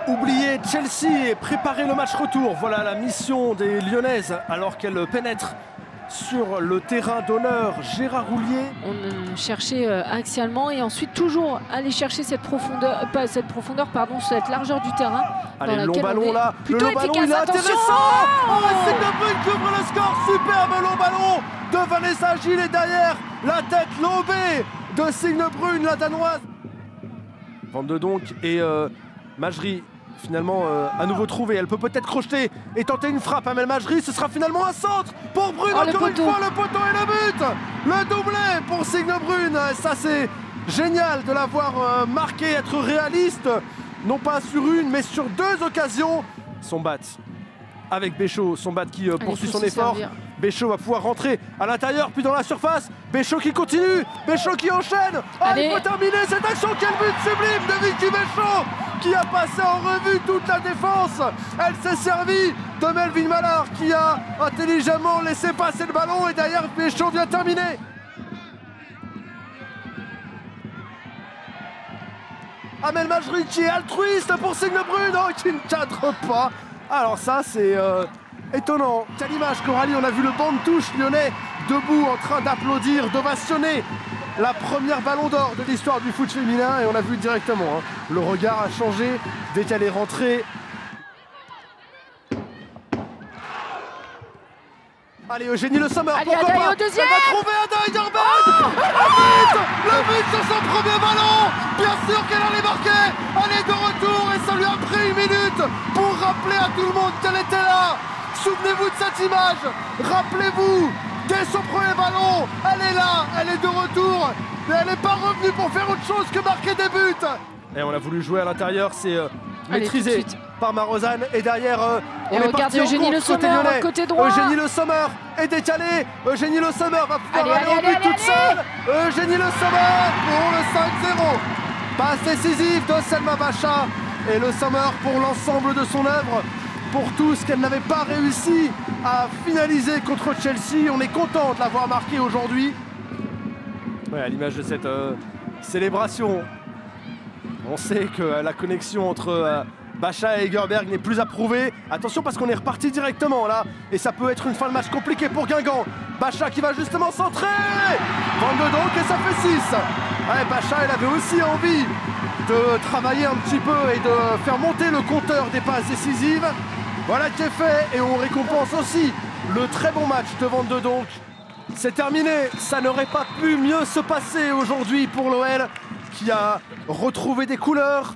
oublier Chelsea et préparer le match retour. Voilà la mission des Lyonnaises alors qu'elles pénètrent sur le terrain d'honneur. Gérard Houllier. On cherchait axialement et ensuite toujours aller chercher cette profondeur, cette largeur du terrain. Allez, le long ballon là, le long ballon il est attention. intéressant. Oh, Signe de Bruyne qui ouvre le score, superbe long ballon de Vanessa Gilles et derrière la tête lobée de Signe de Bruyne, la danoise. Van de Donk et Majri finalement à nouveau trouvée, elle peut peut-être crocheter et tenter une frappe. Amel Majri, ce sera finalement un centre pour Brune, encore une fois le poteau et le but. Le doublé pour Signe de Bruyne, ça c'est génial de l'avoir marqué, être réaliste, non pas sur une mais sur deux occasions. Sombat avec Béchot, Sombat qui poursuit son effort. Béchot va pouvoir rentrer à l'intérieur puis dans la surface. Béchot qui continue, Béchot qui enchaîne. Il faut terminer cette action. Quel but sublime de Vicky Béchot qui a passé en revue toute la défense. Elle s'est servie de Melvin Mallard qui a intelligemment laissé passer le ballon et derrière Béchot vient terminer. Amel Majri qui est altruiste pour Signe de Bruyne, qui ne cadre pas. Alors ça c'est étonnant. Quelle image, Coralie, on a vu le banc de touche lyonnais debout en train d'applaudir, d'ovationner la première ballon d'or de l'histoire du foot féminin et on a vu directement, le regard a changé dès qu'elle est rentrée. Allez, Eugénie Le Sommer, pourquoi pas? Au deuxième. Elle va trouver Ada Hegerberg. Le but sur son premier ballon. Bien sûr qu'elle allait marquer. Elle est de retour et ça lui a pris une minute pour rappeler à tout le monde qu'elle était là. Souvenez-vous de cette image. Rappelez-vous, dès son premier ballon, elle est là, elle est de retour. Mais elle n'est pas revenue pour faire autre chose que marquer des buts. Et on a voulu jouer à l'intérieur, c'est maîtrisé par Marozane. Et derrière, on est parti Eugénie Le Sommer, côté droit. Eugénie Le Sommer est décalée. Eugénie Le Sommer va pouvoir aller au but toute seule. Eugénie Le Sommer pour le 5-0. Passe décisive de Selma Bacha. Et Le Sommer pour l'ensemble de son œuvre. Pour tout ce qu'elle n'avait pas réussi à finaliser contre Chelsea. On est content de l'avoir marqué aujourd'hui. Ouais, à l'image de cette célébration, on sait que la connexion entre Bacha et Hegerberg n'est plus à prouver. Attention parce qu'on est reparti directement là. Et ça peut être une fin de match compliquée pour Guingamp. Bacha qui va justement centrer. Van de Donk et ça fait 6. Ouais, Bacha, elle avait aussi envie de travailler un petit peu et de faire monter le compteur des passes décisives. Voilà qui est fait et on récompense aussi le très bon match de Van de Donk. C'est terminé, ça n'aurait pas pu mieux se passer aujourd'hui pour l'OL qui a retrouvé des couleurs,